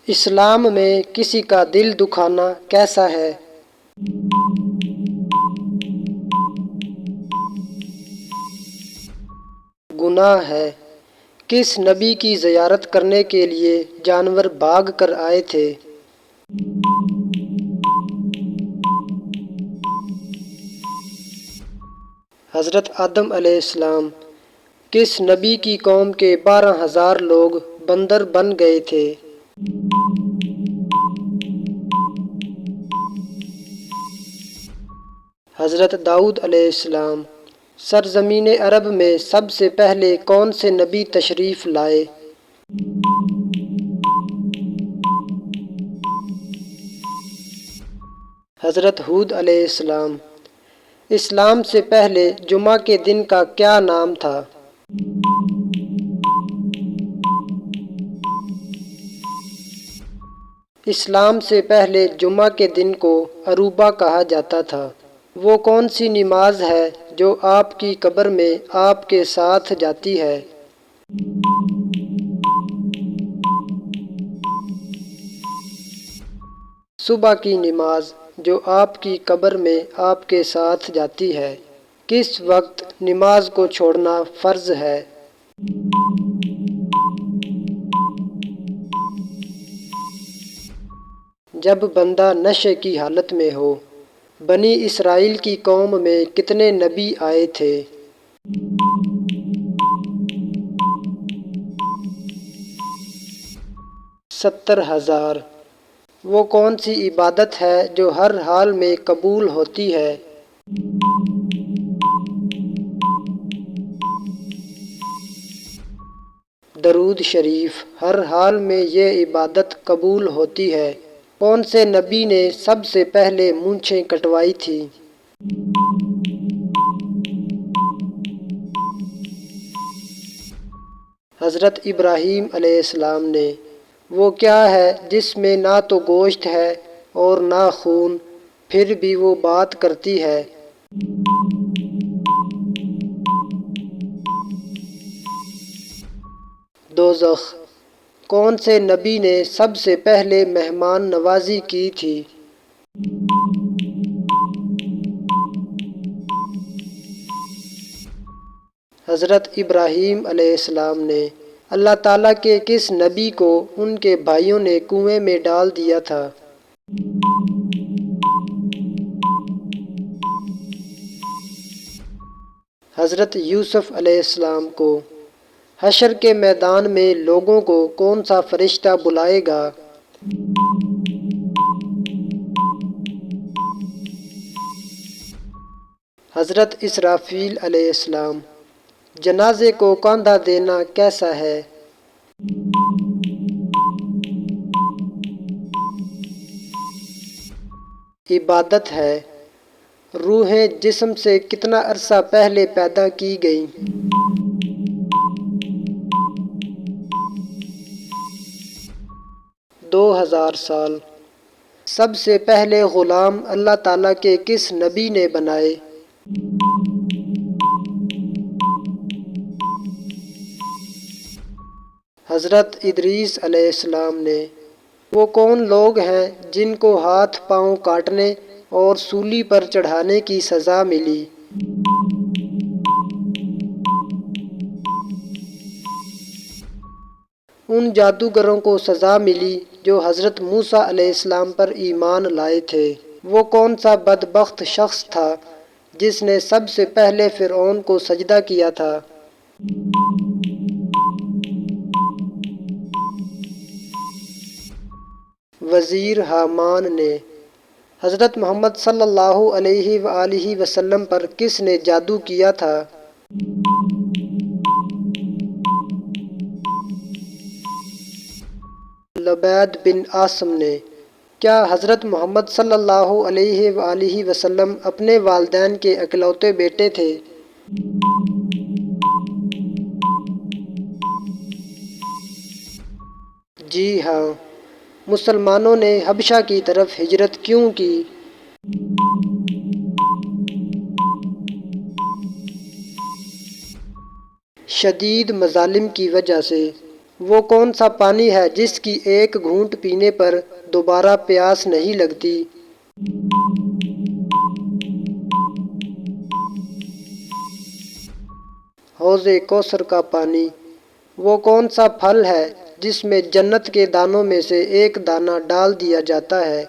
اسلام میں کسی کا دل دکھانا کیسا ہے؟ گناہ ہے۔ کس نبی کی زیارت کرنے کے لیے جانور بھاگ کر آئے تھے؟ حضرت آدم علیہ السلام۔ کس نبی کی قوم کے 12,000 لوگ بندر بن گئے تھے؟ حضرت داؤد علیہ السلام۔ سرزمین عرب میں سب سے پہلے کون سے نبی تشریف لائے؟ حضرت ہود علیہ السلام۔ اسلام سے پہلے جمعہ کے دن کا کیا نام تھا؟ اسلام سے پہلے جمعہ کے دن کو عروبہ کہا جاتا تھا۔ وہ کون سی نماز ہے جو آپ کی قبر میں آپ کے ساتھ جاتی ہے؟ صبح کی نماز جو آپ کی قبر میں آپ کے ساتھ جاتی ہے۔ کس وقت نماز کو چھوڑنا فرض ہے؟ جب بندہ نشے کی حالت میں ہو۔ بنی اسرائیل کی قوم میں کتنے نبی آئے تھے؟ 70,000۔ وہ کون سی عبادت ہے جو ہر حال میں قبول ہوتی ہے؟ درود شریف۔ ہر حال میں یہ عبادت قبول ہوتی ہے۔ کون سے نبی نے سب سے پہلے مونچھیں کٹوائی تھی؟ حضرت ابراہیم علیہ السلام نے۔ وہ کیا ہے جس میں نہ تو گوشت ہے اور نہ خون، پھر بھی وہ بات کرتی ہے؟ دوزخ۔ کون سے نبی نے سب سے پہلے مہمان نوازی کی تھی؟ حضرت ابراہیم علیہ السلام نے۔ اللہ تعالیٰ کے کس نبی کو ان کے بھائیوں نے کنویں میں ڈال دیا تھا؟ حضرت یوسف علیہ السلام کو۔ حشر کے میدان میں لوگوں کو کون سا فرشتہ بلائے گا؟ حضرت اسرافیل علیہ السلام۔ جنازے کو کاندھا دینا کیسا ہے؟ عبادت ہے۔ روحیں جسم سے کتنا عرصہ پہلے پیدا کی گئیں؟ 2000 سال۔ سب سے پہلے غلام اللہ تعالیٰ کے کس نبی نے بنائے؟ حضرت ادریس علیہ السلام نے۔ وہ کون لوگ ہیں جن کو ہاتھ پاؤں کاٹنے اور سولی پر چڑھانے کی سزا ملی؟ ان جادوگروں کو سزا ملی جو حضرت موسیٰ علیہ السلام پر ایمان لائے تھے۔ وہ کون سا بدبخت شخص تھا جس نے سب سے پہلے فرعون کو سجدہ کیا تھا؟ وزیر حامان نے۔ حضرت محمد صلی اللہ علیہ وآلہ وسلم پر کس نے جادو کیا تھا؟ لبید بن عاصم نے۔ کیا حضرت محمد صلی اللہ علیہ وآلہ وسلم اپنے والدین کے اکلوتے بیٹے تھے؟ جی ہاں۔ مسلمانوں نے حبشہ کی طرف ہجرت کیوں کی؟ شدید مظالم کی وجہ سے۔ وہ کون سا پانی ہے جس کی ایک گھونٹ پینے پر دوبارہ پیاس نہیں لگتی؟ حوض کوثر کا پانی۔ وہ کون سا پھل ہے جس میں جنت کے دانوں میں سے ایک دانہ ڈال دیا جاتا ہے؟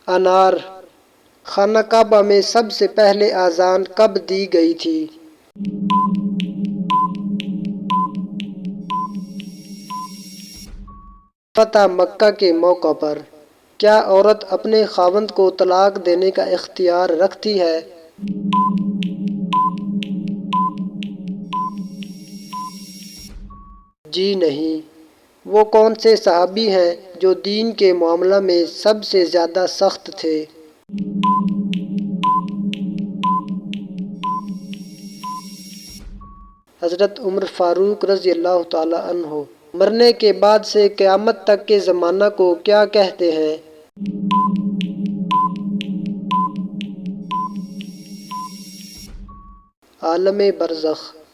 انار۔ خانہ کعبہ میں سب سے پہلے اذان کب دی گئی تھی؟ فتح مکہ کے موقع پر۔ کیا عورت اپنے خاوند کو طلاق دینے کا اختیار رکھتی ہے؟ جی نہیں۔ وہ کون سے صحابی ہیں جو دین کے معاملہ میں سب سے زیادہ سخت تھے؟ حضرت عمر فاروق رضی اللہ تعالی عنہ۔ مرنے کے بعد سے قیامت تک کے زمانہ کو کیا کہتے ہیں؟ عالم برزخ۔